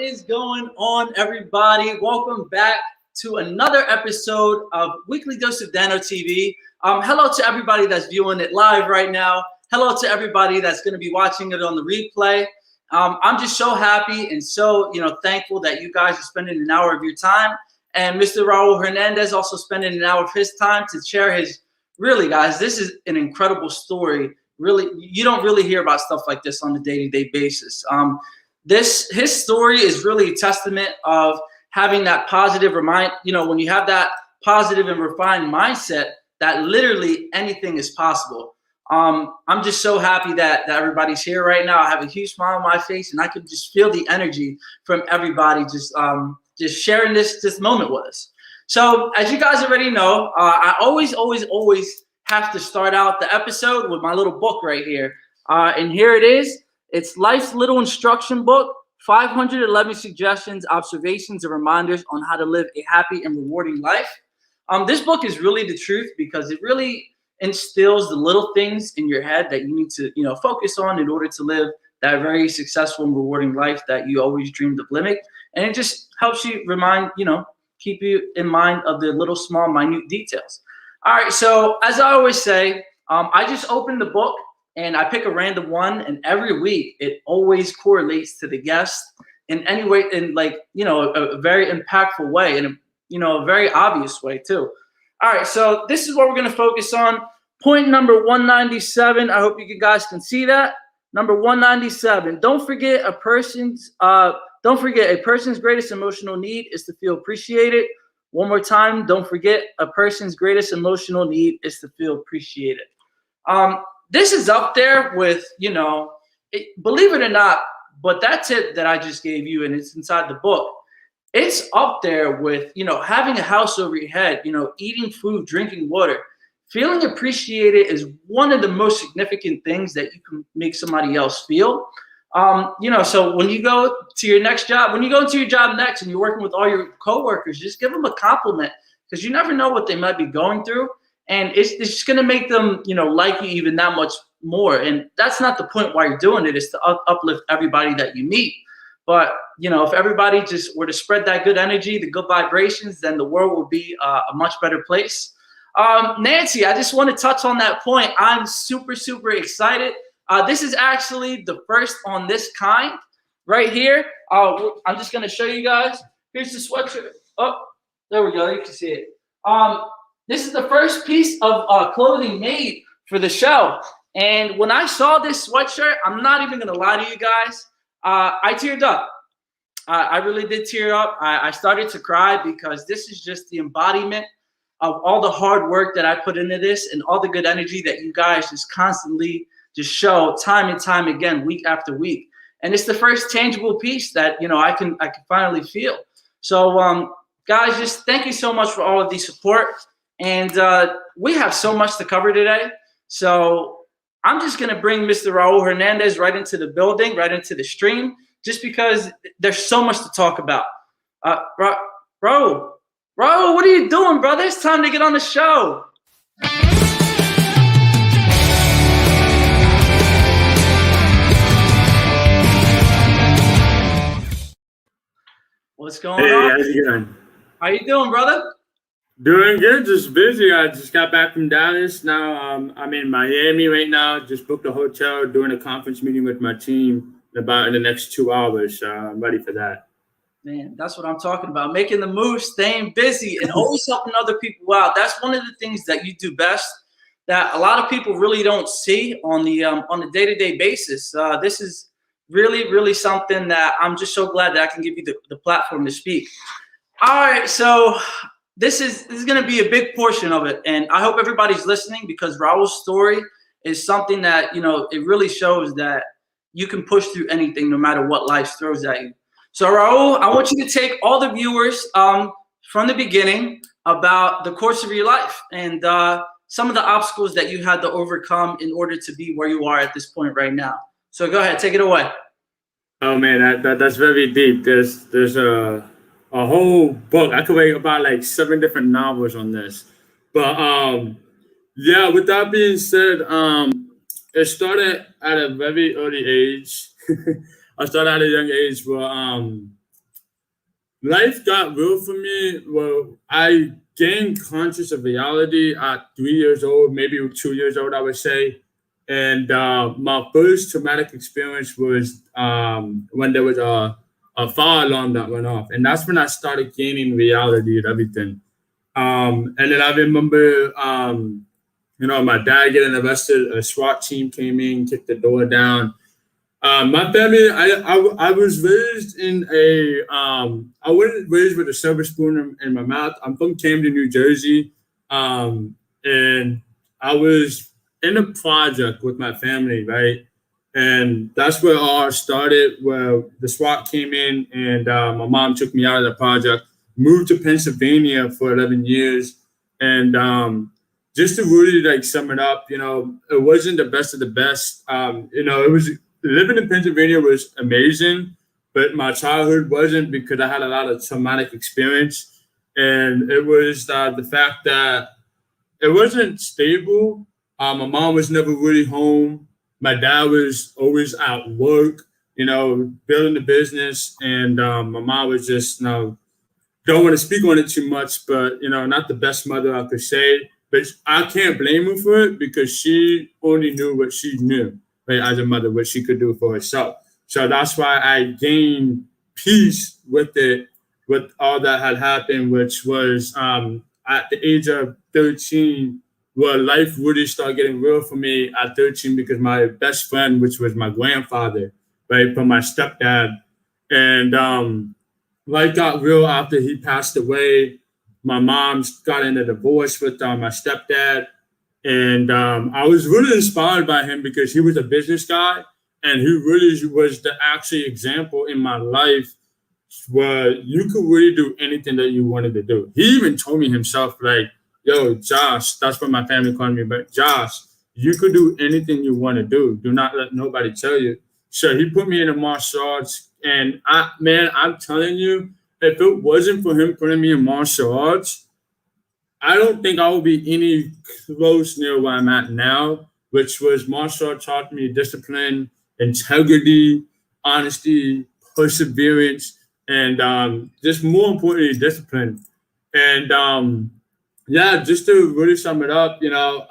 is going on, everybody? Welcome back to another episode of Weekly Dose of Dano TV. Hello to everybody that's viewing it live right now. Hello to everybody that's going to be watching it on the replay. I'm just so happy and so thankful that you guys are spending an hour of your time, and Mr. Raul Hernandez also spending an hour of his time to share his. Really, guys, this is an incredible story. Really, you don't really hear about stuff like this on a day-to-day basis. His story is really a testament of having that positive when you have that positive and refined mindset, that literally anything is possible. I'm just so happy that everybody's here right now. I have a huge smile on my face, and I can just feel the energy from everybody just sharing this moment with us. So as you guys already know, I always have to start out the episode with my little book right here. And here it is. It's Life's Little Instruction Book, 511 Suggestions, Observations, and Reminders on How to Live a Happy and Rewarding Life. This book is really the truth because it really instills the little things in your head that you need to focus on in order to live that very successful and rewarding life that you always dreamed of living. And it just helps you keep you in mind of the little small minute details. All right, so as I always say, I just open the book and I pick a random one, and every week it always correlates to the guest in any way, in a very impactful way, and a very obvious way too. All right, so this is what we're going to focus on. Point number 197. I hope you guys can see that. Number 197. Don't forget a person's greatest emotional need is to feel appreciated. One more time. Don't forget a person's greatest emotional need is to feel appreciated. This is up there with, believe it or not, but that tip that I just gave you, and it's inside the book, it's up there with, having a house over your head, eating food, drinking water. Feeling appreciated is one of the most significant things that you can make somebody else feel. So when you go to your next job, when you go into your job next and you're working with all your coworkers, just give them a compliment, because you never know what they might be going through. And it's just going to make them, like you even that much more. And that's not the point why you're doing it. Is to uplift everybody that you meet. But, if everybody just were to spread that good energy, the good vibrations, then the world will be a much better place. Nancy, I just want to touch on that point. I'm super, super excited. This is actually the first on this kind right here. I'm just going to show you guys. Here's the sweatshirt. Oh, there we go. You can see it. This is the first piece of clothing made for the show. And when I saw this sweatshirt, I'm not even going to lie to you guys. I teared up. I really did tear up. I started to cry because this is just the embodiment of all the hard work that I put into this and all the good energy that you guys just constantly just show time and time again, week after week. And it's the first tangible piece that, I can finally feel. So, guys, just thank you so much for all of the support. And we have so much to cover today. So I'm just going to bring Mr. Raul Hernandez right into the building, right into the stream, just because there's so much to talk about. Raul, what are you doing, brother? It's time to get on the show. What's going on? How's it going? How you doing, brother? Doing good, just busy. I just got back from Dallas. Now I'm in Miami right now. Just booked a hotel, doing a conference meeting with my team in the next 2 hours. So I'm ready for that. Man, that's what I'm talking about. Making the move, staying busy, and always helping other people out. That's one of the things that you do best that a lot of people really don't see on the day-to-day basis. This is really, really something that I'm just so glad that I can give you the platform to speak. All right, so this is going to be a big portion of it, and I hope everybody's listening, because Raul's story is something that, it really shows that you can push through anything no matter what life throws at you. So, Raul, I want you to take all the viewers from the beginning about the course of your life and some of the obstacles that you had to overcome in order to be where you are at this point right now. So go ahead, take it away. Oh man, that's very deep. There's a whole book. I could write about like 7 different novels on this. But yeah, with that being said, it started at a very early age. I started at a young age where life got real for me. Well, I gained conscious of reality at 3 years old, maybe 2 years old, I would say. And my first traumatic experience was when there was a fire alarm that went off. And that's when I started gaining reality of everything. And then I remember, my dad getting arrested. A SWAT team came in, kicked the door down. My family, I was raised in I wasn't raised with a silver spoon in my mouth. I'm from Camden, New Jersey, and I was in a project with my family, right? And that's where all started, where the SWAT came in and my mom took me out of the project, moved to Pennsylvania for 11 years. And just to really like sum it up, it wasn't the best of the best. It was living in Pennsylvania was amazing, but my childhood wasn't because I had a lot of traumatic experience. And it was the fact that it wasn't stable. My mom was never really home. My dad was always at work, building the business. And my mom was just, don't want to speak on it too much, but, not the best mother I could say. But I can't blame her for it because she only knew what she knew, right, as a mother, what she could do for herself. So that's why I gained peace with it, with all that had happened, which was at the age of 13, where life really started getting real for me at 13 because my best friend, which was my grandfather, right, from my stepdad, and life got real after he passed away. My mom got in a divorce with my stepdad. And I was really inspired by him because he was a business guy and he really was the actual example in my life where you could really do anything that you wanted to do. He even told me himself, like, yo, Josh, that's what my family called me, but Josh, you could do anything you want to do. Do not let nobody tell you. So he put me in the martial arts. And I'm telling you, if it wasn't for him putting me in martial arts, I don't think I would be any close near where I'm at now, which was martial arts taught me discipline, integrity, honesty, perseverance, and just more importantly, discipline. And just to really sum it up,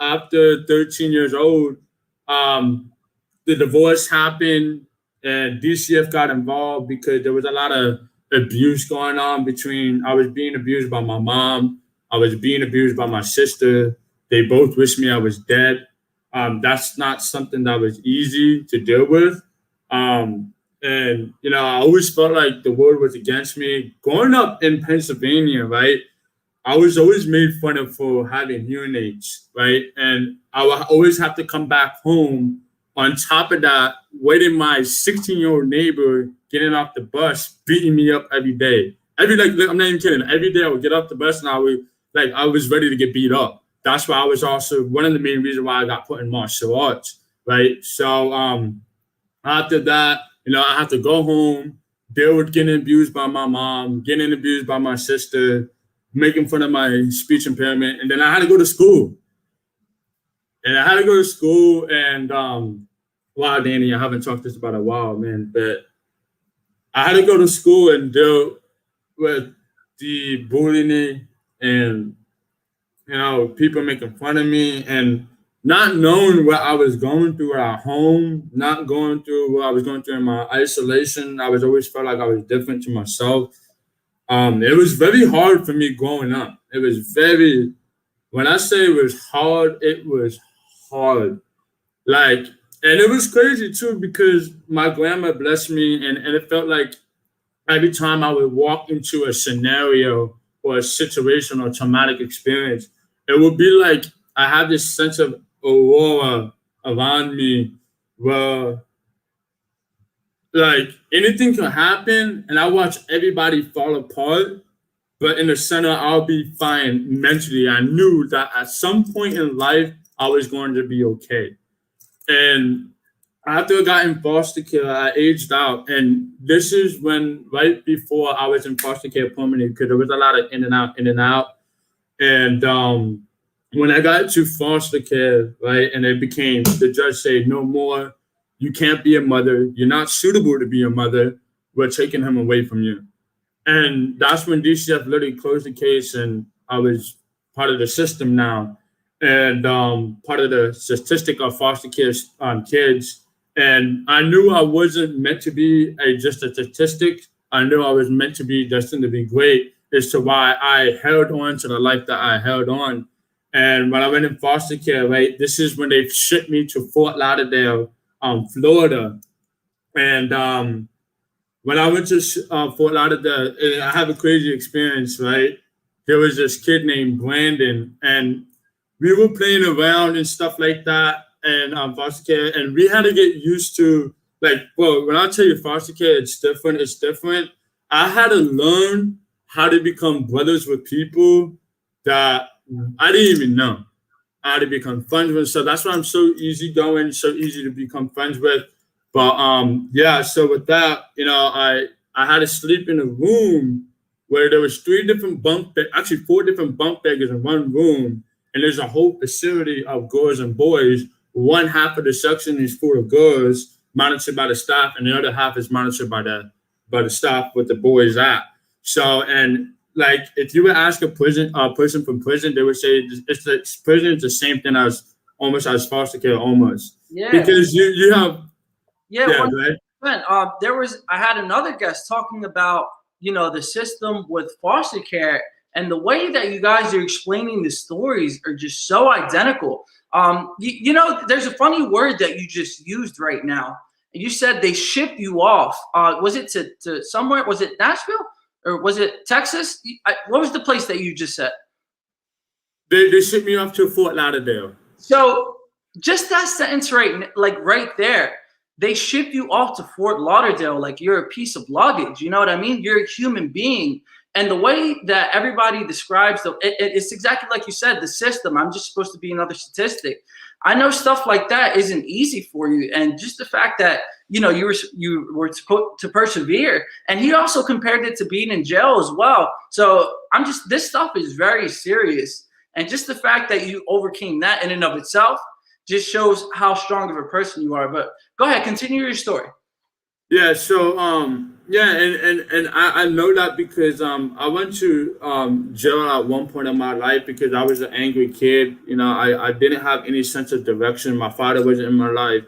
after 13 years old, the divorce happened and DCF got involved because there was a lot of abuse going on I was being abused by my mom. I was being abused by my sister. They both wished me I was dead. That's not something that was easy to deal with. I always felt like the world was against me. Growing up in Pennsylvania, right, I was always made fun of for having hearing aids, right? And I would always have to come back home. On top of that, waiting my 16-year-old neighbor getting off the bus, beating me up every day. I'm not even kidding. Every day I would get off the bus and I was ready to get beat up. That's why I was also one of the main reasons why I got put in martial arts, right? So after that, I had to go home, deal with getting abused by my mom, getting abused by my sister, making fun of my speech impairment, and then I had to go to school. And wow, Danny, I haven't talked this about a while, man, but I had to go to school and deal with the bullying and, people making fun of me and not knowing what I was going through at home, not going through what I was going through in my isolation. I was always felt like I was different to myself. It was very hard for me growing up. When I say it was hard. And it was crazy too because my grandma blessed me and it felt like every time I would walk into a scenario or a situation or traumatic experience, it would be like I had this sense of aurora around me where like anything could happen and I watch everybody fall apart. But in the center, I'll be fine mentally. I knew that at some point in life, I was going to be okay. And after I got in foster care, I aged out. And this is when, right before I was in foster care permanently, because there was a lot of in and out. And when I got to foster care, right, and the judge said, no more, you can't be a mother. You're not suitable to be a mother. We're taking him away from you. And that's when DCF literally closed the case, and I was part of the system now, and part of the statistic of foster kids. And I knew I wasn't meant to be just a statistic. I knew I was meant to be destined to be great. As to why I held on to the life that I held on. And when I went in foster care, right, this is when they shipped me to Fort Lauderdale, Florida. And when I went to Fort Lauderdale, I have a crazy experience, right? There was this kid named Brandon, and we were playing around and stuff like that, and foster care, and we had to get used to, like, well, when I tell you foster care, it's different. It's different. I had to learn how to become brothers with people that I didn't even know how to become friends with. So that's why I'm so easygoing, so easy to become friends with. But yeah, so with that, I had to sleep in a room where there was actually 4 different bunk bedders in one room, and there's a whole facility of girls and boys. One half of the section is full of girls, monitored by the staff, and the other half is monitored by the staff with the boys at. So, and like, if you would ask a person from prison, they would say prison is the same thing as foster care, almost. Yeah. Because you have right. I had another guest talking about the system with foster care, and the way that you guys are explaining the stories are just so identical. There's a funny word that you just used right now. You said they shipped you off. Was it to somewhere? Was it Nashville or was it Texas? What was the place that you just said? They shipped me off to Fort Lauderdale. So just that sentence right there. They ship you off to Fort Lauderdale like you're a piece of luggage. You know what I mean? You're a human being. And the way that everybody describes it's exactly like you said, the system. I'm just supposed to be another statistic. I know stuff like that isn't easy for you. And just the fact that, you were to persevere. And he also compared it to being in jail as well. So this stuff is very serious. And just the fact that you overcame that in and of itself just shows how strong of a person you are. But go ahead, continue your story. Yeah, so and I know that because I went to jail at one point in my life because I was an angry kid. I didn't have any sense of direction. My father wasn't in my life,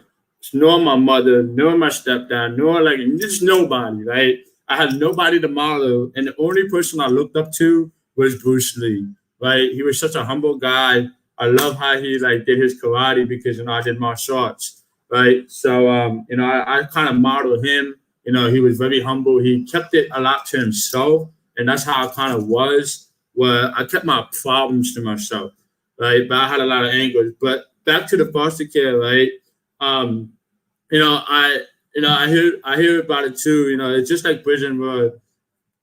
nor my mother, nor my stepdad, nor just nobody, right? I had nobody to model, and the only person I looked up to was Bruce Lee, right? He was such a humble guy. I love how he did his karate because I did martial arts, right? So I kind of modeled him. He was very humble. He kept it a lot to himself, and that's how I kind of was. Where I kept my problems to myself, right? But I had a lot of anger. But back to the foster care, right? I hear about it too. It's just like prison where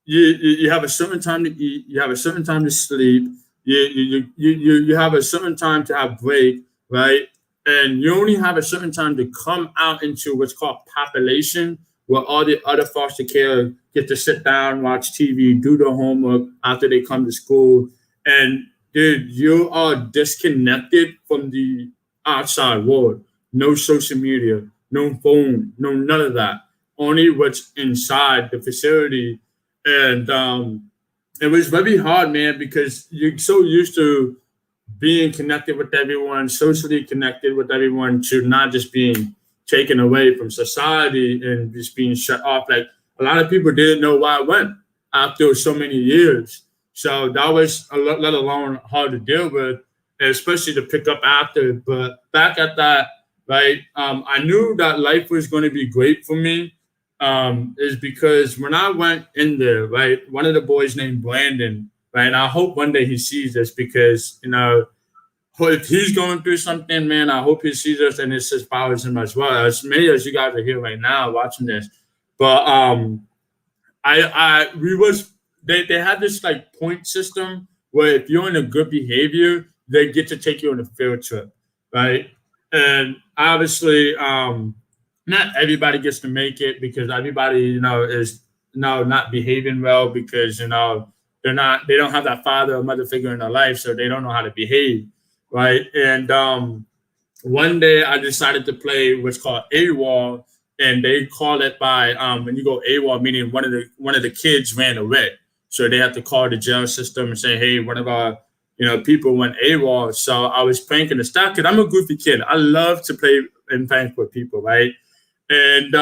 you have a certain time to eat, you have a certain time to sleep. You have a certain time to have break, right? And you only have a certain time to come out into what's called population, where all the other foster care get to sit down, watch TV, do their homework after they come to school. And dude, you are disconnected from the outside world. No social media, no phone, no none of that. Only what's inside the facility. And it was very hard, man, because you're so used to being connected with everyone, socially connected with everyone, to not just being taken away from society and just being shut off. Like, a lot of people didn't know why I went after so many years. So that was let alone hard to deal with, especially to pick up after. But back at that, right, I knew that life was going to be great for me. Is because when I went in there, right, one of the boys named Brandon, right, and I hope one day he sees this because, if he's going through something, man, I hope he sees us and it empowers him as well. As many as you guys are here right now watching this. But they had this point system where if you're in a good behavior, they get to take you on a field trip, right? And obviously, not everybody gets to make it because everybody, is not behaving well because, they don't have that father or mother figure in their life, so they don't know how to behave, right? And one day I decided to play what's called AWOL, and they call it by when you go AWOL, meaning one of the kids ran away. So they have to call the jail system and say, hey, one of our people went AWOL. So I was pranking the staff because I'm a goofy kid. I love to play and prank with people, right? And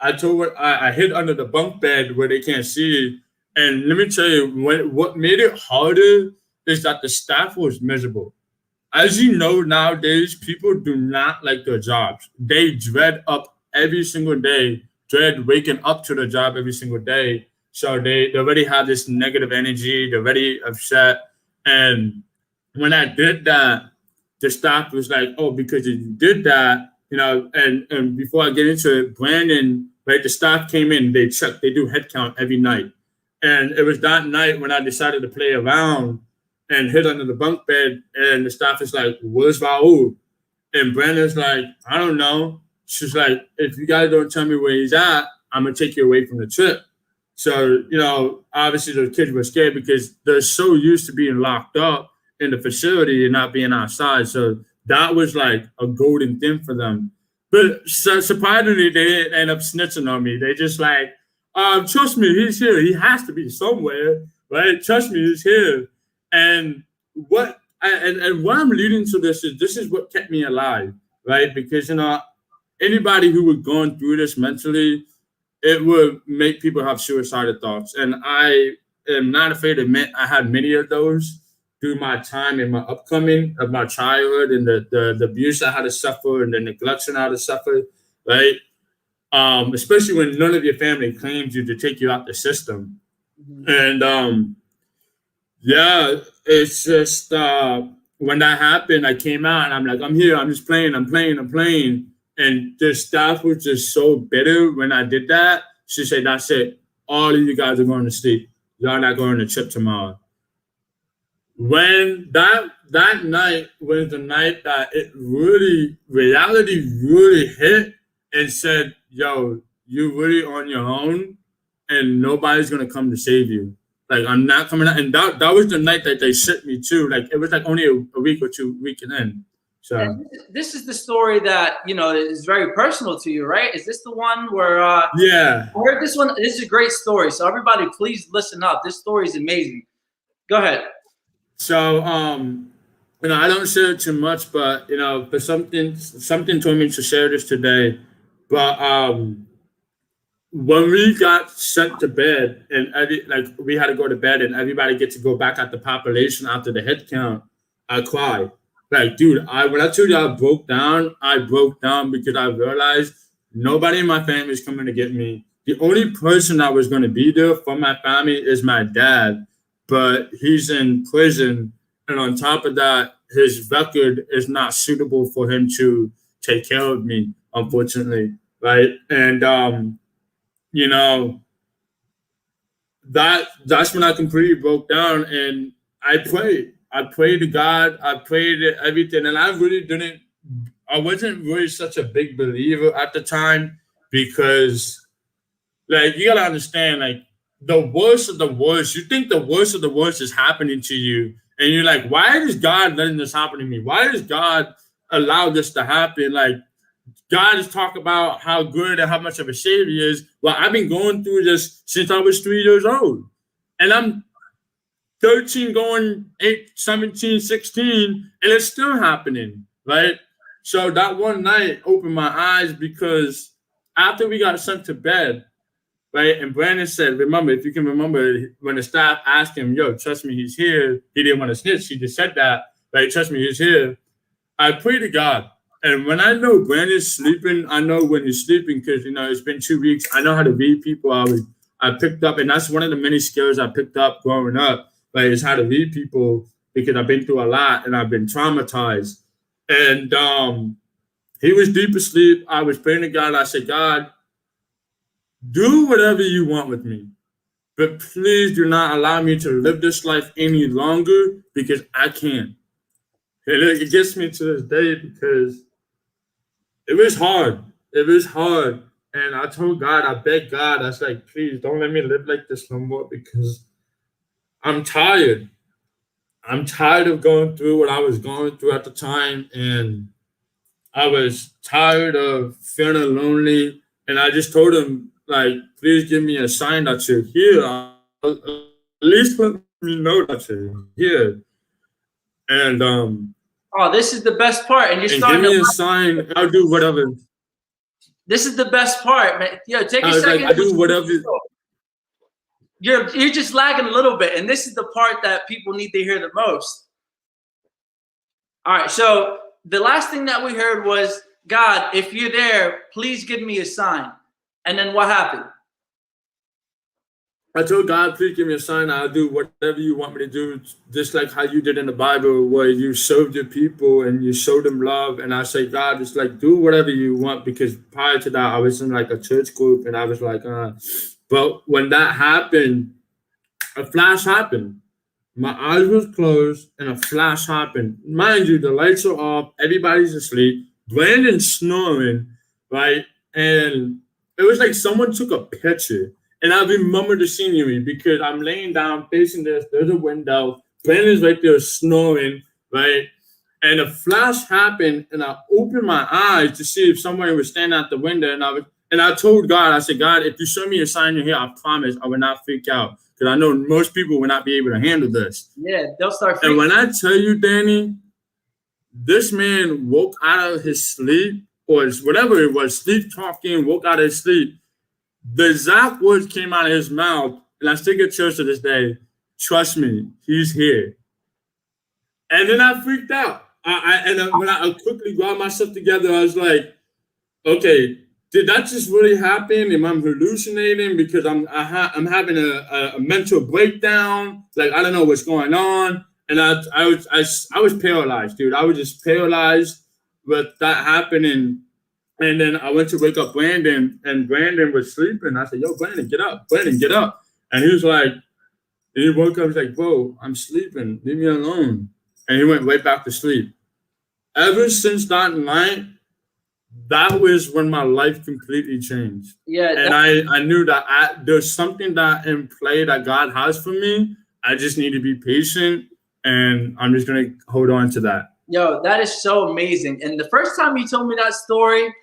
I told her I hid under the bunk bed where they can't see. And let me tell you, what made it harder is that the staff was miserable. As you know, nowadays, people do not like their jobs. They dread up every single day, dread waking up to the job every single day. So they already have this negative energy. They're already upset. And when I did that, the staff was like, oh, because you did that, and before I get into it, Brandon, right, the staff came in, they do head count every night. And it was that night when I decided to play around and hid under the bunk bed, and the staff is like, where's Raul? And Brandon's like, I don't know. She's like, if you guys don't tell me where he's at, I'm going to take you away from the trip. So, obviously the kids were scared because they're so used to being locked up in the facility and not being outside. So that was like a golden thing for them. But surprisingly, they didn't end up snitching on me. They just like, trust me, he's here. He has to be somewhere, right? Trust me, he's here. And what I'm leading to this is what kept me alive, right? Because, anybody who was going through this mentally, it would make people have suicidal thoughts. And I am not afraid to admit I had many of those through my time in my upcoming of my childhood and the abuse I had to suffer and the neglection I had to suffer, right? Especially when none of your family claims you to take you out the system. Mm-hmm. And yeah, it's just when that happened, I came out and I'm like, I'm here, I'm just playing, I'm playing. And the staff was just so bitter when I did that. She said, that's it. All of you guys are going to sleep. Y'all not going to trip tomorrow. When that night was the night that reality really hit and said, yo, you're really on your own and nobody's going to come to save you. Like, I'm not coming out. And that was the night that they shipped me too. Like, it was like only a week or 2 weeks in. So and this is the story that, is very personal to you, right? Is this the one where, yeah, I heard this one. This is a great story. So everybody, please listen up. This story is amazing. Go ahead. So, I don't share it too much, but, but something told me to share this today. But when we got sent to bed and we had to go to bed and everybody gets to go back at the population after the head count, I cried. Like, dude, when I told you I broke down because I realized nobody in my family is coming to get me. The only person that was going to be there for my family is my dad, but he's in prison. And on top of that, his record is not suitable for him to take care of me, unfortunately, right? And, that's when I completely broke down and I prayed. I prayed to God. I prayed to everything. And I wasn't really such a big believer at the time because, like, you got to understand, like, the worst of the worst, you think the worst of the worst is happening to you. And you're like, why is God letting this happen to me? Why does God allow this to happen? Like, God is talking about how good and how much of a savior he is. Well, I've been going through this since I was 3 years old. And I'm 13 going 8, 17, 16, and it's still happening, right? So that one night opened my eyes because after we got sent to bed, right, and Brandon said, remember, if you can remember, when the staff asked him, yo, trust me, he's here. He didn't want to snitch. He just said that, right, trust me, he's here. I pray to God. And when I know Brandon's sleeping, I know when he's sleeping because, it's been 2 weeks. I know how to read people. I picked up, and that's one of the many skills I picked up growing up. Like, is how to read people because I've been through a lot and I've been traumatized. And he was deep asleep. I was praying to God. I said, God, do whatever you want with me, but please do not allow me to live this life any longer because I can't. And it gets me to this day because it was hard. It was hard. And I told God, I begged God, I was like, please don't let me live like this no more because I'm tired. I'm tired of going through what I was going through at the time. And I was tired of feeling lonely, and I just told him, like, please give me a sign that you're here. At least let me know that you're here. And Oh, this is the best part, and you're and give starting to. me a sign. I'll do whatever. This is the best part, man. Yo, take I a was like, second. I do whatever. You're just lagging a little bit, and this is the part that people need to hear the most. All right, so the last thing that we heard was, God, if you're there, please give me a sign. And then what happened? I told God, please give me a sign. I'll do whatever you want me to do, just like how you did in the Bible, where you served your people and you showed them love. And I say, God, just like do whatever you want, because prior to that, I was in like a church group, and I was like, But when that happened, a flash happened. My eyes was closed, and a flash happened. Mind you, the lights are off, everybody's asleep, Brandon's snoring, right? And it was like someone took a picture. And I remember the scenery because I'm laying down facing this. There's a window. Brandon's right there snoring, right? And a flash happened, and I opened my eyes to see if somebody was standing at the window. And I told God, I said, God, if you show me a sign you're here, I promise I will not freak out, because I know most people will not be able to handle this. Yeah, they'll start freaking. And when I tell you, Danny, this man woke out of his sleep, or whatever it was, sleep talking, woke out of his sleep. The exact words came out of his mouth, and I still get church to this day. Trust me, he's here. And then I freaked out. When I quickly grabbed myself together, I was like, okay, did that just really happen? Am I hallucinating because I'm having a mental breakdown? Like, I don't know what's going on. And I was paralyzed, dude. I was just paralyzed with that happening. And then I went to wake up Brandon, and Brandon was sleeping. I said, yo, Brandon, get up. Brandon, get up. And he was like, and he woke up, he's like, bro, I'm sleeping. Leave me alone. And he went right back to sleep. Ever since that night, that was when my life completely changed. Yeah. And I knew that there's something that in play that God has for me. I just need to be patient, and I'm just going to hold on to that. Yo, that is so amazing. And the first time you told me that story,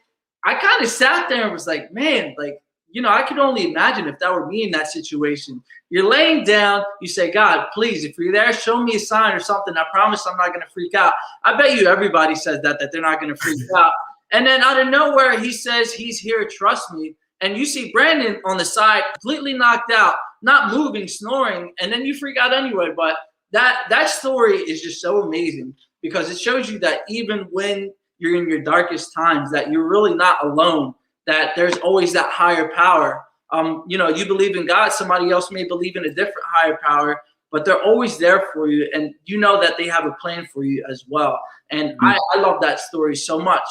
I kind of sat there and was like, man, like, you know, I could only imagine if that were me in that situation. You're laying down, you say, God, please, if you're there, show me a sign or something. I promise I'm not going to freak out. I bet you everybody says that they're not going to freak out. And then out of nowhere, he says, he's here, trust me. And you see Brandon on the side, completely knocked out, not moving, snoring, and then you freak out anyway. But that story is just so amazing, because it shows you that even when you're in your darkest times, that you're really not alone, that there's always that higher power. You know, you believe in God, somebody else may believe in a different higher power, but they're always there for you. And you know that they have a plan for you as well. And I love that story so much.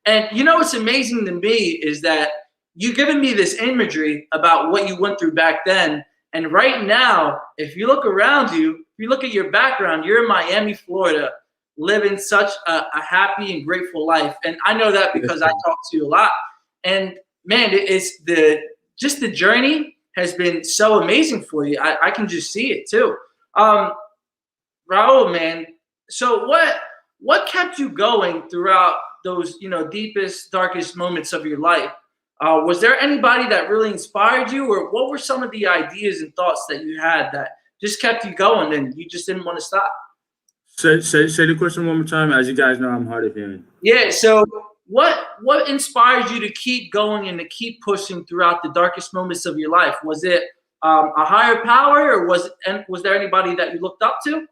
And you know what's amazing to me is that you've given me this imagery about what you went through back then. And right now, if you look around you, if you look at your background, you're in Miami, Florida, living such a happy and grateful life. And I know that because I talk to you a lot. And man, it's just the journey has been so amazing for you. I can just see it too. Raul, man, so what kept you going throughout those, you know, deepest, darkest moments of your life? Was there anybody that really inspired you, or what were some of the ideas and thoughts that you had that just kept you going and you just didn't want to stop? Say the question one more time. As you guys know, I'm hard of hearing. Yeah. So what inspires you to keep going and to keep pushing throughout the darkest moments of your life? Was it a higher power, or was there anybody that you looked up to?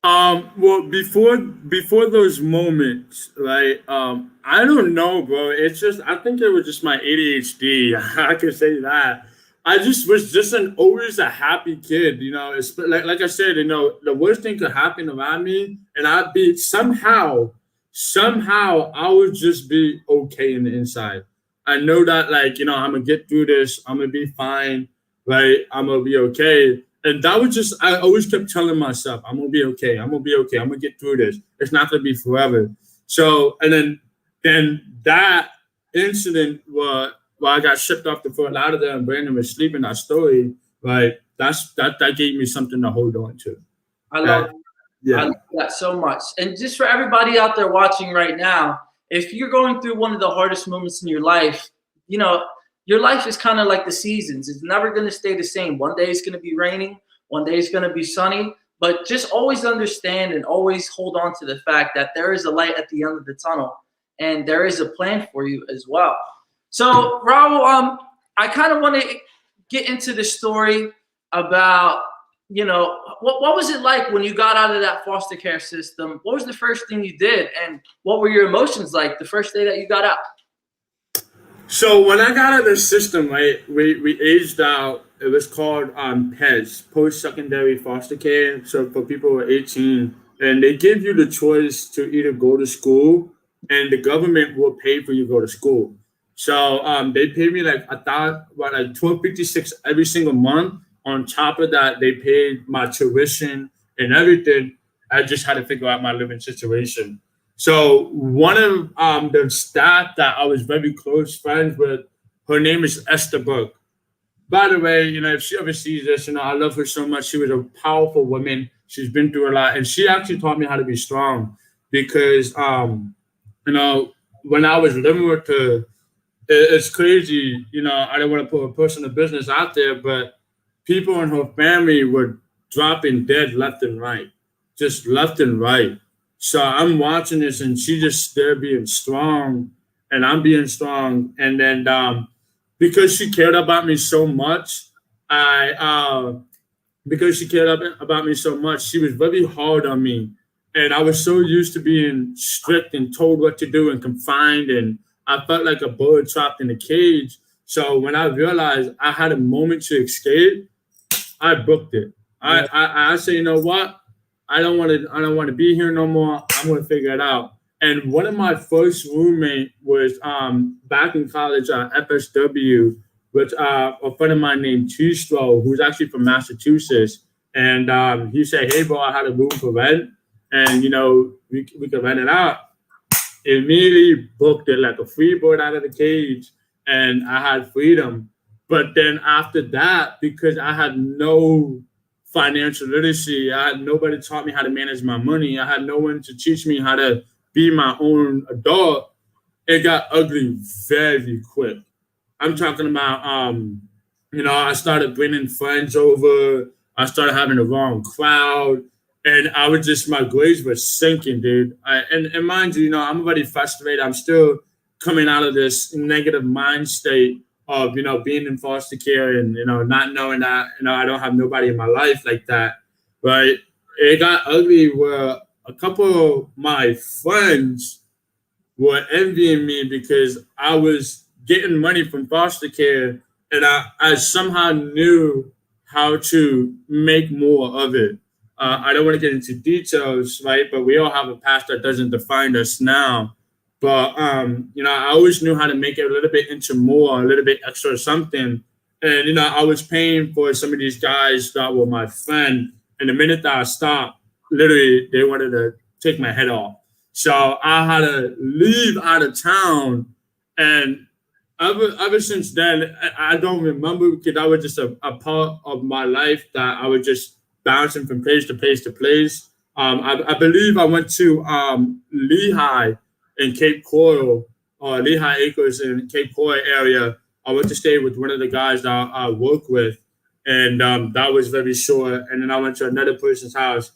Well, before those moments, right? I don't know, bro. It's just, I think it was just my ADHD. I could say that. I just was always a happy kid, you know. It's like I said, you know, the worst thing could happen around me, and I'd be somehow I would just be okay in the inside. I know that, like, you know, I'm gonna get through this. I'm gonna be fine, right? I'm gonna be okay. And that was just, I always kept telling myself, I'm gonna be okay. I'm gonna be okay. I'm gonna get through this. It's not gonna be forever. So, and then that incident where I got shipped off to Fort Lauderdale and Brandon was sleeping, that story, right? That gave me something to hold on to. I love that so much. And just for everybody out there watching right now, if you're going through one of the hardest moments in your life, you know, your life is kind of like the seasons. It's never going to stay the same. One day it's going to be raining, one day it's going to be sunny, but just always understand and always hold on to the fact that there is a light at the end of the tunnel and there is a plan for you as well. So, Raul, I kind of want to get into the story about, you know, what was it like when you got out of that foster care system? What was the first thing you did, and what were your emotions like the first day that you got out? So when I got out of the system, right, we aged out. It was called PES, post-secondary foster care. So for people who are 18, and they give you the choice to either go to school, and the government will pay for you to go to school. So they paid me like $12.56 every single month. On top of that, they paid my tuition and everything. I just had to figure out my living situation. So one of the staff that I was very close friends with, her name is Esther Burke. By the way, you know, if she ever sees this, you know, I love her so much. She was a powerful woman. She's been through a lot, and she actually taught me how to be strong because, you know, when I was living with her, it's crazy. You know, I don't want to put her personal business out there, but people in her family were dropping dead left and right, just left and right. So I'm watching this, and she just there being strong, and I'm being strong. And then because she cared about me so much, because she cared about me so much, she was very hard on me. And I was so used to being strict and told what to do and confined, and I felt like a bird trapped in a cage. So when I realized I had a moment to escape, I booked it. I said, you know what? I don't want to be here no more. I'm going to figure it out. And one of my first roommate was back in college at FSW, with a friend of mine named Tistro, who's actually from Massachusetts. And he said, hey, bro, I had a room for rent. And, you know, we could rent it out. Immediately booked it like a free bird out of the cage. And I had freedom. But then after that, because I had no financial literacy, I had nobody taught me how to manage my money. I had no one to teach me how to be my own adult. It got ugly very quick. I'm talking about, you know, I started bringing friends over. I started having the wrong crowd. And I was just, my grades were sinking, dude. And mind you, you know, I'm already frustrated. I'm still coming out of this negative mind state of, you know, being in foster care and, you know, not knowing that, you know, I don't have nobody in my life like that. But it got ugly where a couple of my friends were envying me because I was getting money from foster care, and I somehow knew how to make more of it. I don't want to get into details, right? But we all have a past that doesn't define us now. But, you know, I always knew how to make it a little bit into more, a little bit extra something. And, you know, I was paying for some of these guys that were my friend. And the minute that I stopped, literally, they wanted to take my head off. So I had to leave out of town. And ever since then, I don't remember because that was just a part of my life that I was just bouncing from place to place to place. I believe I went to Lehigh in Cape Coral, Lehigh Acres in Cape Coral area. I went to stay with one of the guys that I work with, and that was very short. And then I went to another person's house.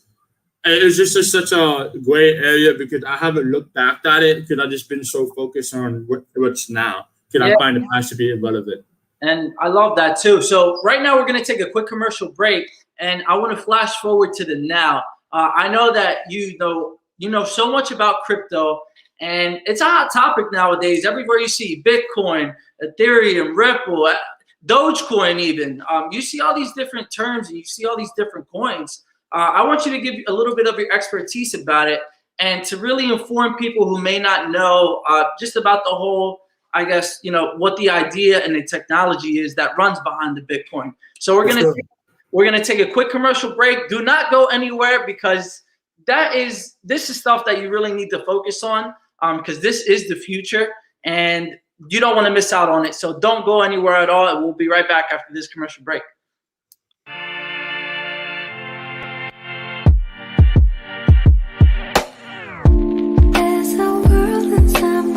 And it's just such a great area because I haven't looked back at it because I've just been so focused on what's now. Because I find the past to be irrelevant. And I love that too. So right now we're going to take a quick commercial break, and I want to flash forward to the now. I know that you know so much about crypto, and it's a hot topic nowadays. Everywhere you see Bitcoin, Ethereum, Ripple, Dogecoin even. You see all these different terms and you see all these different coins. I want you to give a little bit of your expertise about it and to really inform people who may not know just about the whole, I guess, you know, what the idea and the technology is that runs behind the Bitcoin. So we're gonna take a quick commercial break. Do not go anywhere because this is stuff that you really need to focus on because this is the future and you don't want to miss out on it. So don't go anywhere at all. And we'll be right back after this commercial break. There's a world inside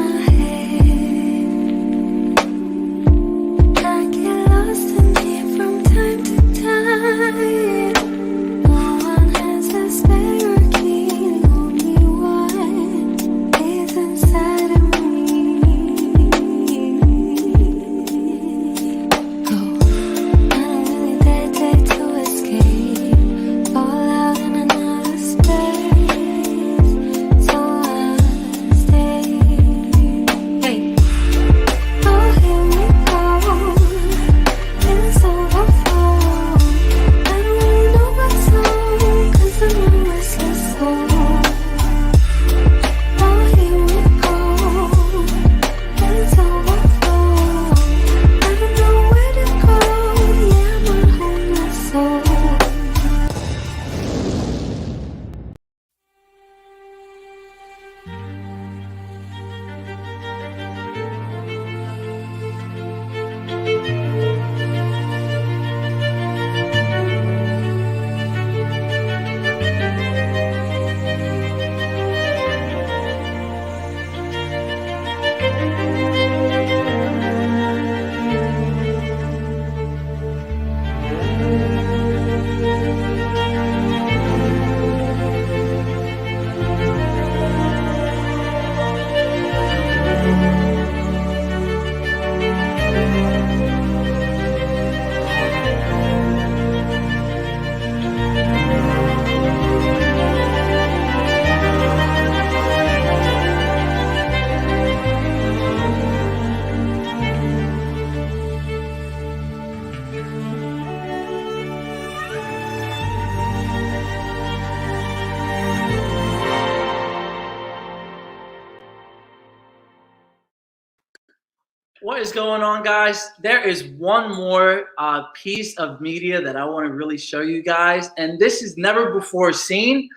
What is going on, guys? There is one more piece of media that I want to really show you guys, and this is never before seen.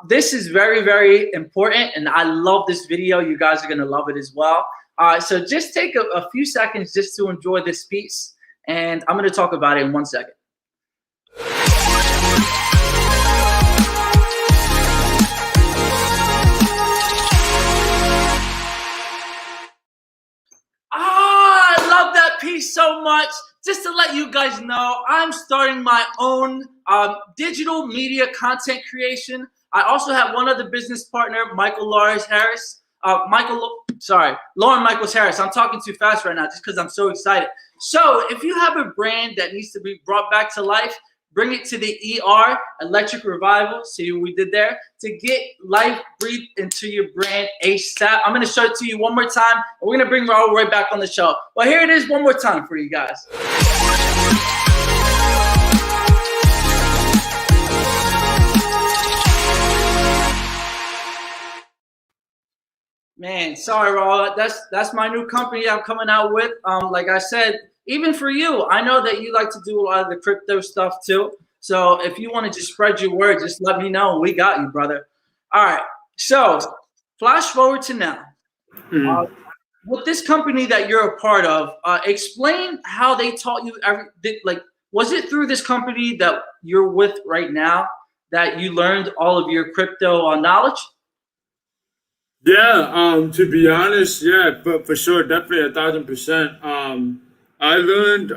This is very, very important, and I love this video. You guys are going to love it as well. So just take a few seconds just to enjoy this piece, and I'm going to talk about it in 1 second. I love that piece so much. Just to let you guys know, I'm starting my own digital media content creation. I also have one other business partner, Lauren Michaels Harris. I'm talking too fast right now just because I'm so excited. So if you have a brand that needs to be brought back to life, bring it to the ER, Electric Revival. See what we did there? To get life breathed into your brand ASAP. I'm going to show it to you one more time. And we're going to bring Raul right back on the show. Well, here it is one more time for you guys. Man, sorry, Raul. That's my new company I'm coming out with. Like I said, even for you, I know that you like to do a lot of the crypto stuff too. So if you want to just spread your word, just let me know. We got you, brother. All right. So flash forward to now. With this company that you're a part of, explain how they taught you everything. Like, was it through this company that you're with right now that you learned all of your crypto knowledge? Yeah, to be honest, yeah, but for sure, definitely 1,000%. I learned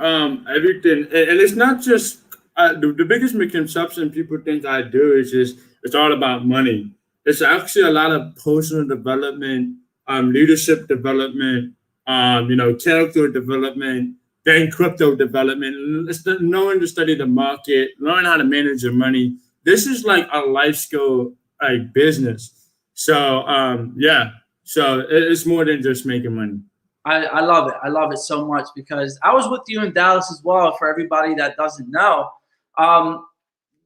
everything, and it's not just the biggest misconception people think I do is just it's all about money. It's actually a lot of personal development, leadership development, character development, then crypto development. It's knowing to study the market, learn how to manage your money. This is like a life skill, like business. So so it's more than just making money. I love it. I love it so much because I was with you in Dallas as well. For everybody that doesn't know,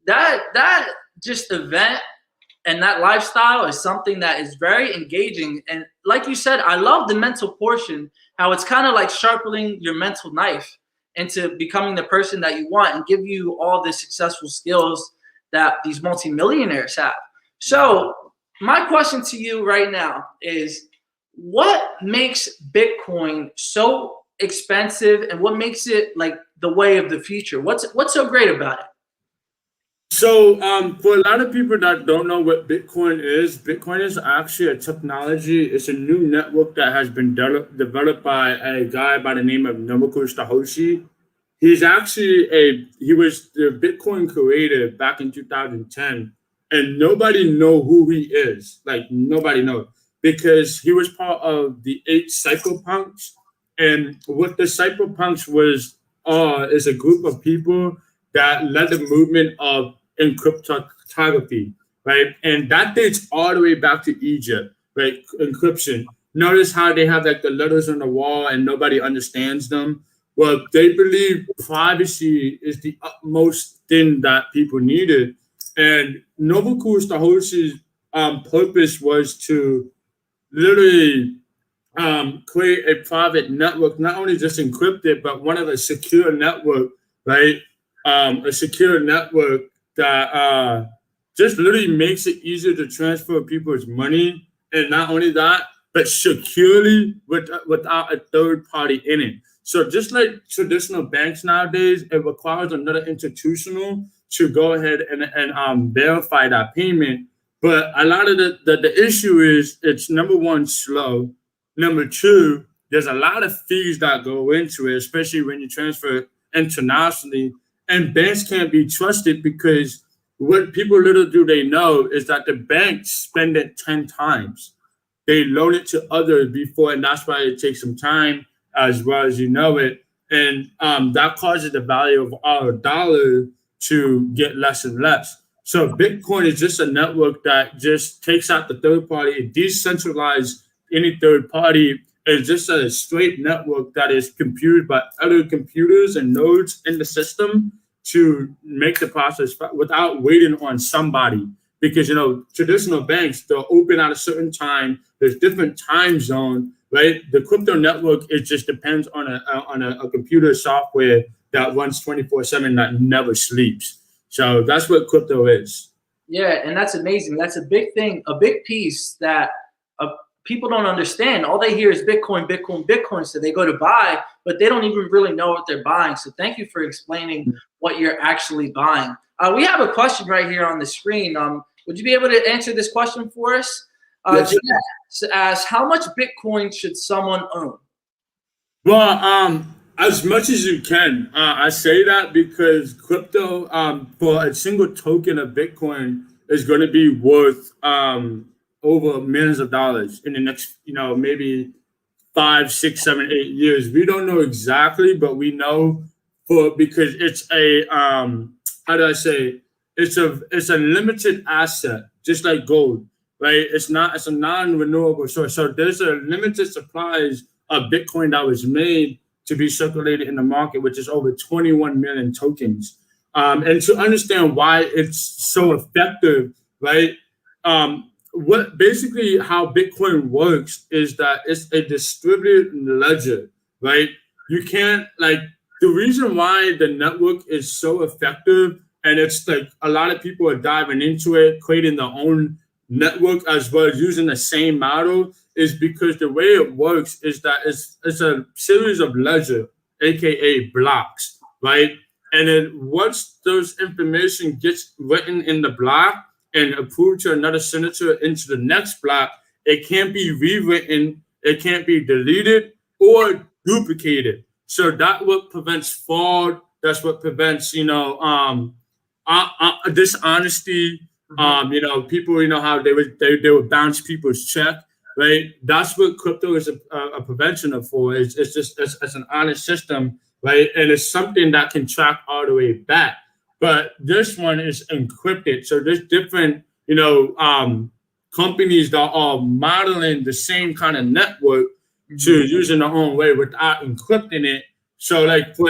that just event and that lifestyle is something that is very engaging. And like you said, I love the mental portion. How it's kind of like sharpening your mental knife into becoming the person that you want and give you all the successful skills that these multimillionaires have. So my question to you right now is, what makes Bitcoin so expensive and what makes it like the way of the future? What's so great about it? So for a lot of people that don't know what Bitcoin is actually a technology. It's a new network that has been developed by a guy by the name of Nobuko Tahoshi. He was the Bitcoin creator back in 2010, and nobody know who he is. Like nobody knows because he was part of the 8 cypherpunks, and what the cypherpunks was is a group of people that led the movement of in cryptography, right? And that dates all the way back to Egypt, right? Encryption. Notice how they have like the letters on the wall and nobody understands them. Well, they believe privacy is the utmost thing that people needed. And Nobuko Tahoshi's purpose was to literally create a private network, not only just encrypted, but one of a secure network, right? A secure network that just literally makes it easier to transfer people's money, and not only that, but securely without a third party in it. So just like traditional banks nowadays, it requires another institutional to go ahead and verify that payment. But a lot of the issue is it's number one, slow. Number two, there's a lot of fees that go into it, especially when you transfer internationally. And banks can't be trusted because what people little do they know is that the banks spend it 10 times. They loan it to others before, and that's why it takes some time as well as you know it. And that causes the value of our dollar to get less and less. So Bitcoin is just a network that just takes out the third party, it decentralizes any third party. It's just a straight network that is computed by other computers and nodes in the system to make the process without waiting on somebody. Because, traditional banks, they'll open at a certain time. There's different time zones. right? The crypto network, it just depends on a computer software that runs 24/7 that never sleeps. So that's what crypto is. Yeah, and that's amazing. That's a big thing, a big piece that people don't understand. All they hear is Bitcoin, Bitcoin, Bitcoin. So they go to buy, but they don't even really know what they're buying. So thank you for explaining what you're actually buying. We have a question right here on the screen. Would you be able to answer this question for us? Yes. Jeanette asks, how much Bitcoin should someone own? Well, as much as you can. I say that because crypto, for a single token of Bitcoin, is going to be worth over millions of dollars in the next, maybe 5, 6, 7, 8 years. We don't know exactly, but we know because it's a how do I say? It's a limited asset, just like gold, right? It's a non-renewable source. So there's a limited supplies of Bitcoin that was made to be circulated in the market, which is over 21 million tokens. And to understand why it's so effective, right? What basically how Bitcoin works is that it's a distributed ledger, right? You can't the reason why the network is so effective, and it's like a lot of people are diving into it, creating their own network as well as using the same model, is because the way it works is that it's a series of ledger, aka blocks, right? And then once those information gets written in the block and approved to another signature into the next block, it can't be rewritten, it can't be deleted or duplicated. So that's what prevents fraud. That's what prevents, dishonesty. People, how they would bounce people's check, right? That's what crypto is a prevention of for. It's an honest system, right? And it's something that can track all the way back. But this one is encrypted. So there's different, companies that are modeling the same kind of network to use in their own way without encrypting it. So for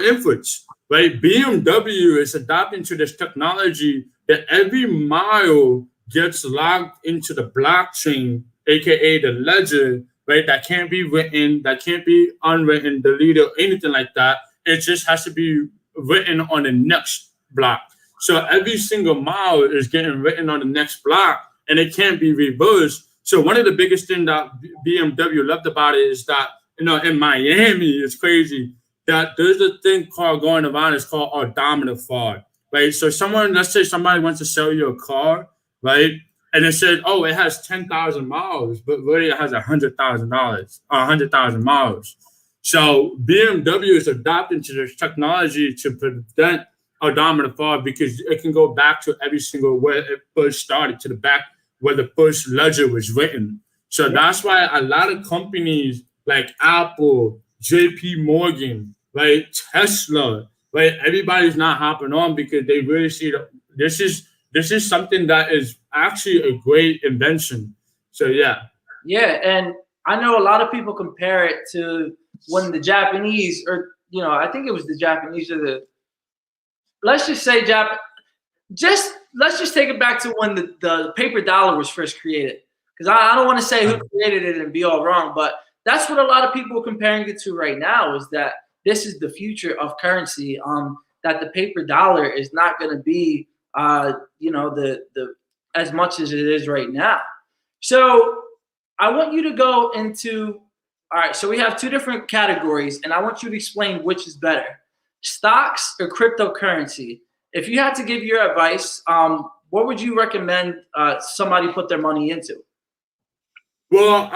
inference, right? BMW is adapting to this technology that every mile gets logged into the blockchain, aka the ledger, right? That can't be written, that can't be unwritten, deleted, or anything like that. It just has to be written on the next block. So every single mile is getting written on the next block, and it can't be reversed. So one of the biggest things that BMW loved about it is that, in Miami, it's crazy that there's a thing going around, it's called odometer fraud, right? So let's say somebody wants to sell you a car, right? And it said, oh, it has 10,000 miles, but really it has $100,000 miles. So BMW is adapting to this technology to prevent odometer fraud because it can go back to every single where it first started, to the back where the first ledger was written. So that's why a lot of companies like Apple, JP Morgan, right, Tesla, right, everybody's not hopping on because they really see that this is something that is actually a great invention. So yeah. Yeah, and I know a lot of people compare it to when the Japanese, or I think it was the Japanese or let's just say let's just take it back to when the paper dollar was first created. Because I don't want to say who created it and be all wrong, but that's what a lot of people are comparing it to right now, is that this is the future of currency, that the paper dollar is not going to be, the as much as it is right now. So I want you to go into, all right, so we have two different categories, and I want you to explain which is better, stocks or cryptocurrency. If you had to give your advice, what would you recommend somebody put their money into? Well,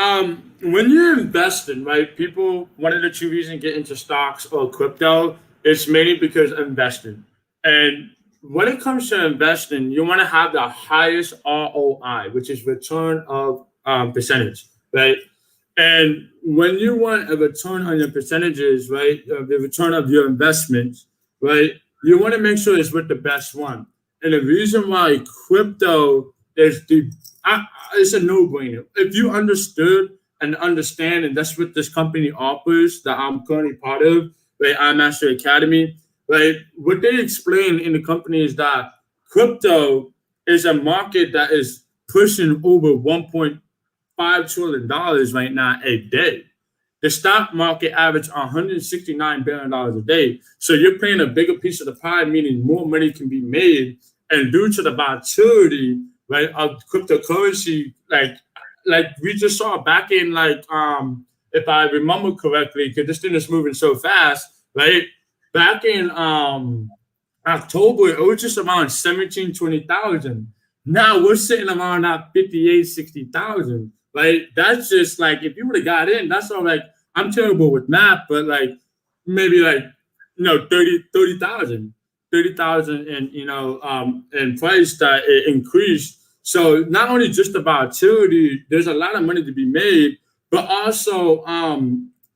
when you're investing, right, people, one of the two reasons get into stocks or crypto is mainly because of investing. And when it comes to investing, you want to have the highest ROI, which is return of percentage, right? And when you want a return on your percentages, right, the return of your investments, right, you want to make sure it's with the best one. And the reason why crypto is it's a no-brainer. If you understood and understand, and that's what this company offers that I'm currently part of, right, iMaster Academy, right, what they explain in the company is that crypto is a market that is pushing over 1.5 $5 trillion right now a day. The stock market averaged $169 billion a day. So you're playing a bigger piece of the pie, meaning more money can be made. And due to the volatility, right, of cryptocurrency, like we just saw back in if I remember correctly, because this thing is moving so fast, right? Back in October, it was just around 17, 20,000. Now we're sitting around that 58, 60,000. Right? That's just like, if you would have got in, that's all like, I'm terrible with math, but like maybe 30,000 and, and price that it increased. So not only just the volatility, there's a lot of money to be made, but also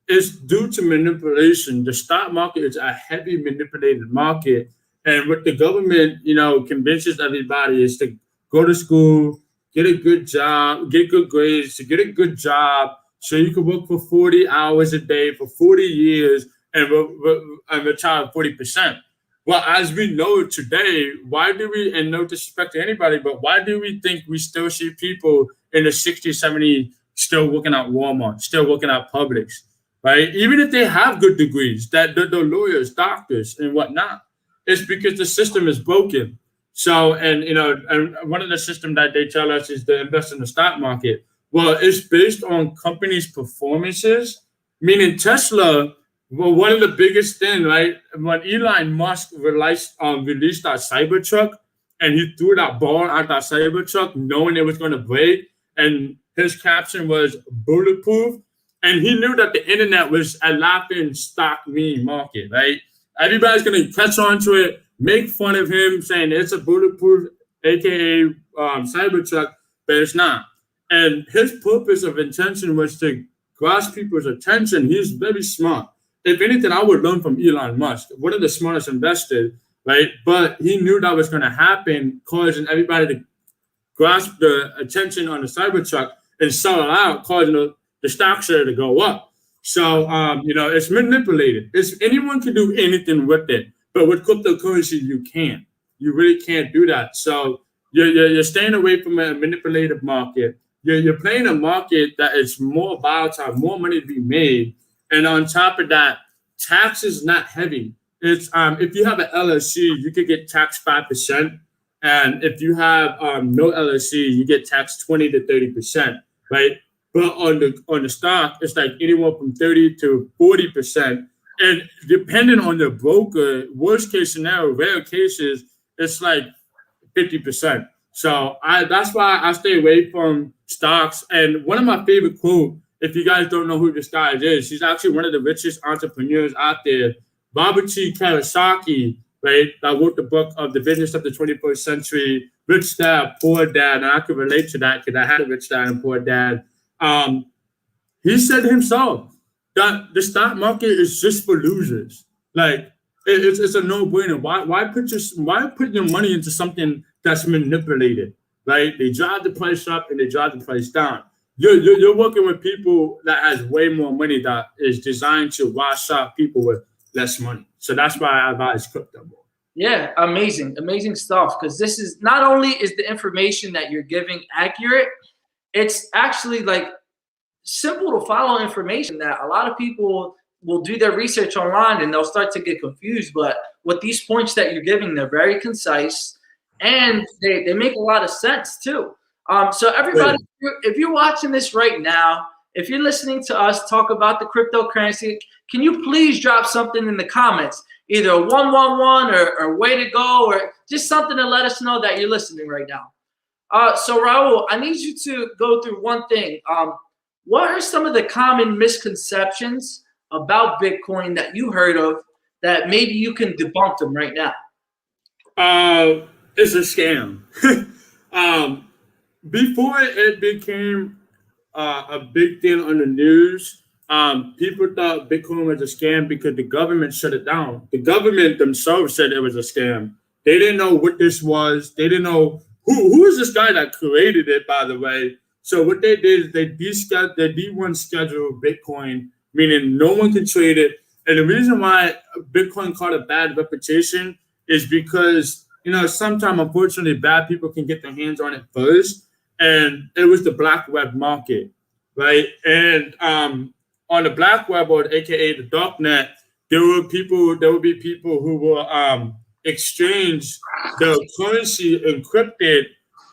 it's due to manipulation. The stock market is a heavy manipulated market. And what the government, convinces everybody is to go to school, get a good job, get good grades, to get a good job so you can work for 40 hours a day for 40 years and retire 40%. Well, as we know today, why do we, and no disrespect to anybody, but why do we think we still see people in the 60s, 70s still working at Walmart, still working at Publix, right? Even if they have good degrees, that the lawyers, doctors, and whatnot, it's because the system is broken. So, and one of the systems that they tell us is to invest in the stock market. Well, it's based on companies' performances, meaning Tesla. Well, one of the biggest things, right? When Elon Musk released that Cybertruck, and he threw that ball at that Cybertruck, knowing it was going to break, and his caption was bulletproof, and he knew that the internet was a laughing stock meme market, right? Everybody's going to catch on to it, make fun of him, saying it's a bulletproof, aka Cybertruck, but it's not. And his purpose of intention was to grasp people's attention. He's very smart. If anything, I would learn from Elon Musk, one of the smartest investors, right? But he knew that was going to happen, causing everybody to grasp the attention on the Cybertruck and sell it out, causing the stock share to go up. So, it's manipulated. Anyone can do anything with it, but with cryptocurrency, you can't. You really can't do that. So you're staying away from a manipulative market. You're playing a market that is more volatile, more money to be made. And on top of that, tax is not heavy. It's if you have an LLC, you could get taxed 5%. And if you have no LLC, you get taxed 20 to 30%, right? But on the stock, it's like anywhere from 30 to 40%. And depending on the broker, worst case scenario, rare cases, it's like 50%. So that's why I stay away from stocks. And one of my favorite quotes, if you guys don't know who this guy is, he's actually one of the richest entrepreneurs out there, Robert T. Kiyosaki, right? That wrote the book of The Business of the 21st Century, Rich Dad, Poor Dad. And I can relate to that because I had a rich dad and poor dad. He said himself that the stock market is just for losers. Like it's a no-brainer. Why put your money into something that's manipulated, right? They drive the price up and they drive the price down. You're working with people that has way more money that is designed to wash out people with less money. So that's why I advise crypto more. Yeah, amazing stuff. Because this is not only is the information that you're giving accurate, it's actually like simple to follow information that a lot of people will do their research online and they'll start to get confused. But with these points that you're giving, they're very concise and they make a lot of sense too. So everybody, if you're watching this right now, if you're listening to us talk about the cryptocurrency, can you please drop something in the comments, either a 111 or way to go, or just something to let us know that you're listening right now. So Raul, I need you to go through one thing. What are some of the common misconceptions about Bitcoin that you heard of that maybe you can debunk them right now? It's a scam. Before it became a big thing on the news, people thought Bitcoin was a scam because the government shut it down. The government themselves said it was a scam. They didn't know what this was. They didn't know who is this guy that created it, by the way. So what they did is they D1 scheduled Bitcoin, meaning no one can trade it. And the reason why Bitcoin caught a bad reputation is because, sometimes, unfortunately, bad people can get their hands on it first. and it was the black web market, right? And on the black web, or AKA the dark net, there would be people who will exchange the currency encrypted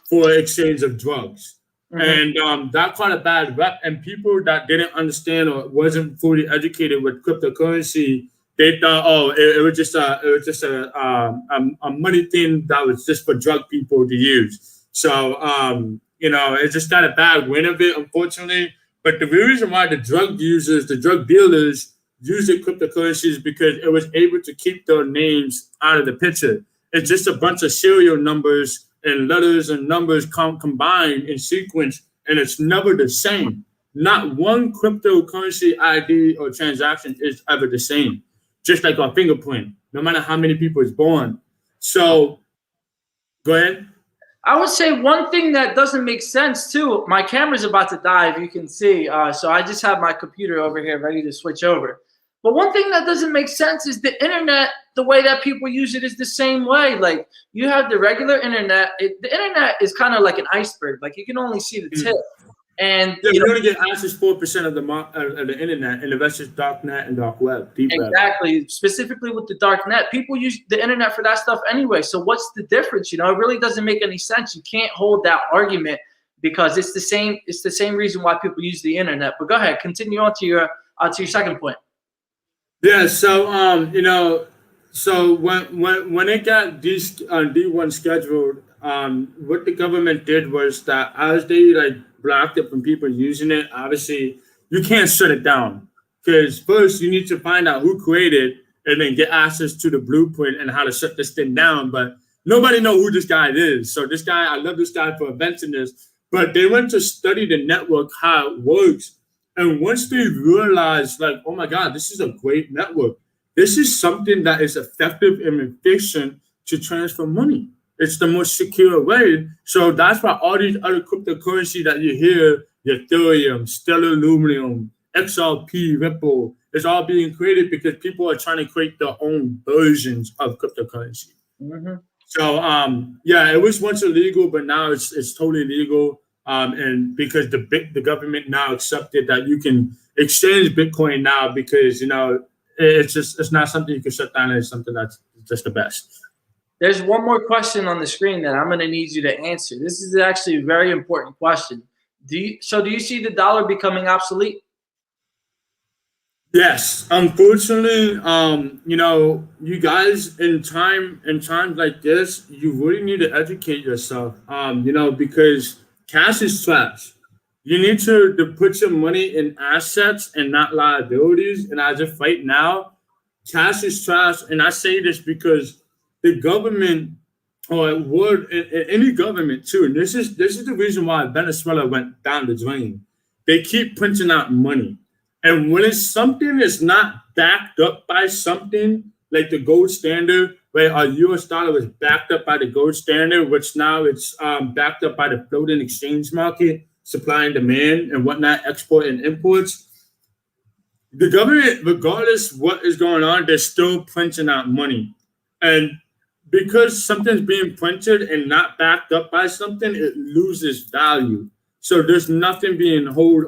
for exchange of drugs. And that caught a bad rep, and people that didn't understand or wasn't fully educated with cryptocurrency, they thought, oh, it was just a money thing that was just for drug people to use. So it just got a bad win of it, unfortunately. But the reason why the drug dealers use the cryptocurrency is because it was able to keep their names out of the picture. It's just a bunch of serial numbers and letters and numbers combined in sequence, and it's never the same. Not one cryptocurrency ID or transaction is ever the same, just like our fingerprint, no matter how many people is born. So, go ahead. I would say one thing that doesn't make sense too, my camera's about to die, if you can see, so I just have my computer over here ready to switch over. But one thing that doesn't make sense is the internet, the way that people use it is the same way. Like, you have the regular internet. The internet is kind of like an iceberg. Like, you can only see the tip. And you only get access 4% of the internet, and the rest is dark net and dark web. Exactly. Specifically with the dark net, people use the internet for that stuff anyway. So what's the difference? It really doesn't make any sense. You can't hold that argument because it's the same. It's the same reason why people use the internet. But go ahead, continue on to your second point. Yeah. So so when it got D1 scheduled, what the government did was that as they blocked it from people using it, obviously you can't shut it down, because first you need to find out who created and then get access to the blueprint and how to shut this thing down. But nobody know who this guy is. So this guy, I love this guy for inventing this, but they went to study the network, how it works. And once they realized, oh my God, this is a great network. This is something that is effective and efficient to transfer money. It's the most secure way. So that's why all these other cryptocurrency that you hear, Ethereum, Stellar Luminum, XRP, Ripple, is all being created because people are trying to create their own versions of cryptocurrency. So it was once illegal, but now it's totally legal. And because the government now accepted that you can exchange Bitcoin now, because it's not something you can shut down. It's something that's just the best. There's one more question on the screen that I'm going to need you to answer. This is actually a very important question. Do you see the dollar becoming obsolete? Yes, unfortunately, you guys in times like this, you really need to educate yourself. Because cash is trash. You need to put your money in assets and not liabilities. And as of right now, cash is trash. And I say this because the government, or any government too, and this is the reason why Venezuela went down the drain. They keep printing out money. And when it's something that's not backed up by something like the gold standard, where our US dollar was backed up by the gold standard, which now it's backed up by the floating exchange market, supply and demand and whatnot, export and imports. The government, regardless what is going on, they're still printing out money. And because something's being printed and not backed up by something, it loses value. So there's nothing being hold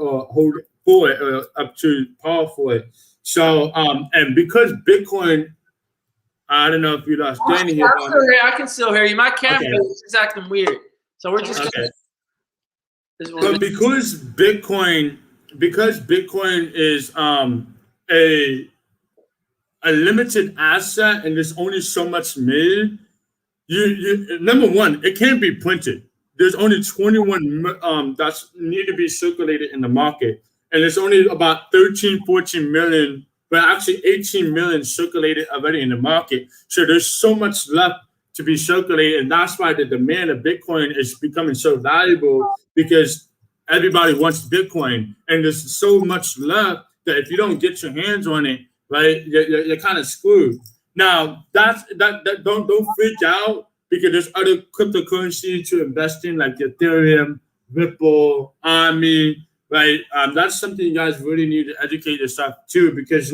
for it, or up to par for it. So and because Bitcoin, I don't know if you lost Danny here. I can still hear you. My camera is just acting weird. So we're just but because Bitcoin is a limited asset and there's only so much made, you number one, it can't be printed. There's only 21 that need to be circulated in the market. And there's only about 13, 14 million, but actually 18 million circulated already in the market. So there's so much left to be circulated. And that's why the demand of Bitcoin is becoming so valuable, because everybody wants Bitcoin. And there's so much left that if you don't get your hands on it, right, you're kind of screwed. Now, don't freak out, because there's other cryptocurrency to invest in, like Ethereum, Ripple, Army, right? That's something you guys really need to educate yourself too, because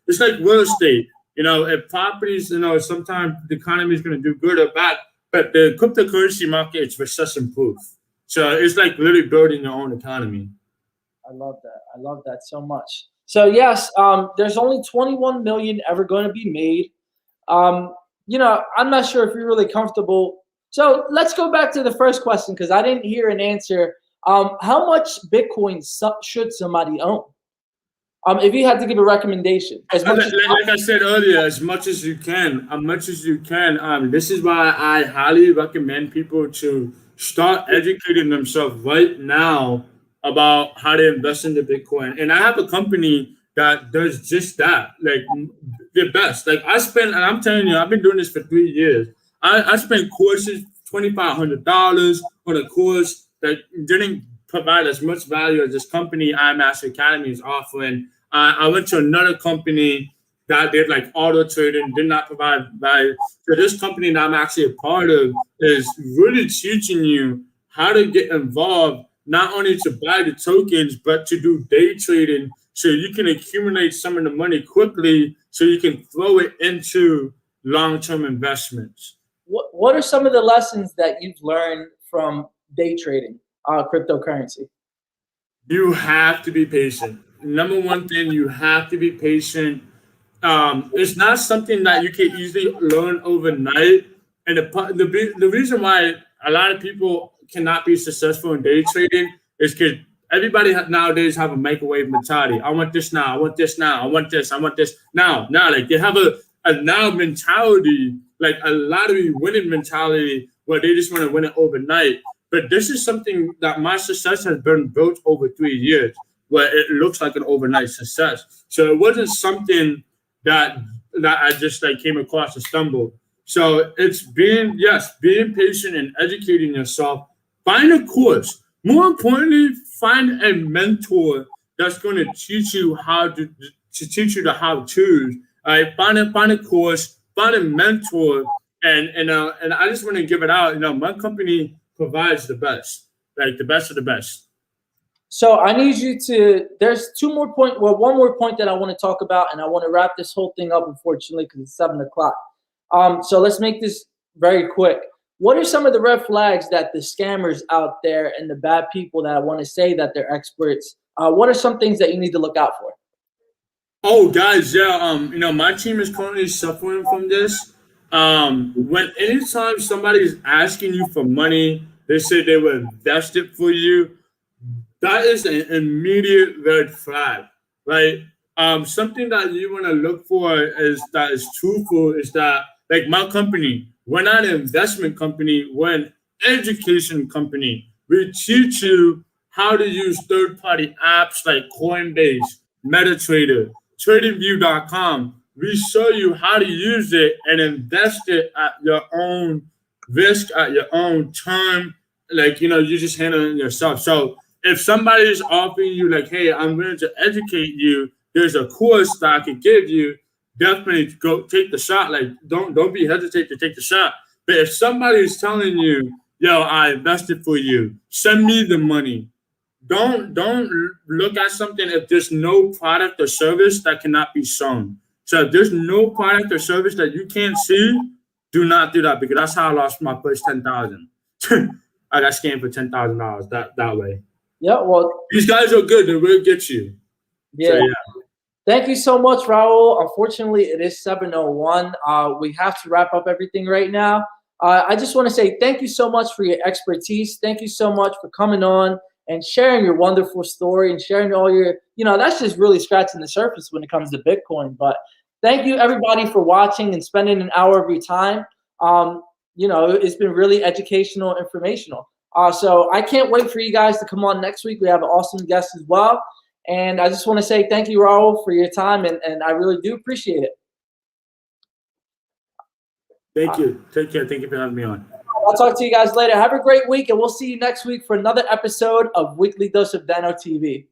it's like real estate. If properties, sometimes the economy is going to do good or bad, but the cryptocurrency market is recession proof. So it's like literally building your own economy. I love that. I love that so much. So yes, there's only 21 million ever going to be made. I'm not sure if you're really comfortable. So let's go back to the first question because I didn't hear an answer. How much Bitcoin should somebody own? If you had to give a recommendation, like I said earlier, as much as you can, this is why I highly recommend people to start educating themselves right now about how to invest in the Bitcoin. And I have a company that does just that, like the best. Like and I'm telling you, I've been doing this for 3 years. I spent courses, $2,500 on a course that didn't provide as much value as this company, iMaster Academy, is offering. I went to another company that did like auto trading, did not provide value. So this company that I'm actually a part of is really teaching you how to get involved, not only to buy the tokens, but to do day trading so you can accumulate some of the money quickly so you can throw it into long-term investments. What are some of the lessons that you've learned from day trading cryptocurrency? You have to be patient. Number one thing, you have to be patient. It's not something that you can easily learn overnight. And the reason why a lot of people cannot be successful in day trading is because everybody nowadays have a microwave mentality. I want this now. I want this now. I want this. I want this now. Now, like they have a now mentality, like a lottery winning mentality, where they just want to win it overnight. But this is something that my success has been built over 3 years, where it looks like an overnight success. So it wasn't something that I just like came across and stumbled. So it's being patient and educating yourself. Find a course. More importantly, find a mentor that's going to teach you how to teach you the how-tos. Find a course, find a mentor, and I just want to give it out. My company provides the best, like the best of the best. So I need you to. There's one more point that I want to talk about, and I want to wrap this whole thing up. Unfortunately, because it's 7:00. So let's make this very quick. What are some of the red flags that the scammers out there and the bad people that want to say that they're experts? What are some things that you need to look out for? Oh, guys, yeah. My team is currently suffering from this. Anytime somebody is asking you for money, they say they will invest it for you. That is an immediate red flag, right? Something that you want to look for is truthful. Is that, like, my company? We're not an investment company. We're an education company. We teach you how to use third-party apps like Coinbase, MetaTrader, TradingView.com. We show you how to use it and invest it at your own risk, at your own time. Like, you just handle it yourself. So if somebody is offering you like, hey, I'm willing to educate you, there's a course that I can give you, definitely go take the shot. Like, don't be hesitant to take the shot. But if somebody is telling you, yo, I invested for you, send me the money. Don't look at something if there's no product or service that cannot be shown. So if there's no product or service that you can't see, do not do that, because that's how I lost my first $10,000. I got scammed for $10,000 that way. Yeah, well, these guys are good. They will get you. Yeah. So, yeah. Thank you so much, Raul. Unfortunately, it is 7:01. We have to wrap up everything right now. I just want to say thank you so much for your expertise. Thank you so much for coming on and sharing your wonderful story and sharing all your, that's just really scratching the surface when it comes to Bitcoin. But thank you, everybody, for watching and spending an hour of your time. It's been really educational, informational. So I can't wait for you guys to come on next week. We have an awesome guest as well. And I just want to say thank you, Raul, for your time, and I really do appreciate it. Thank you. Take care. Thank you for having me on. I'll talk to you guys later. Have a great week, and we'll see you next week for another episode of Weekly Dose of Dano TV.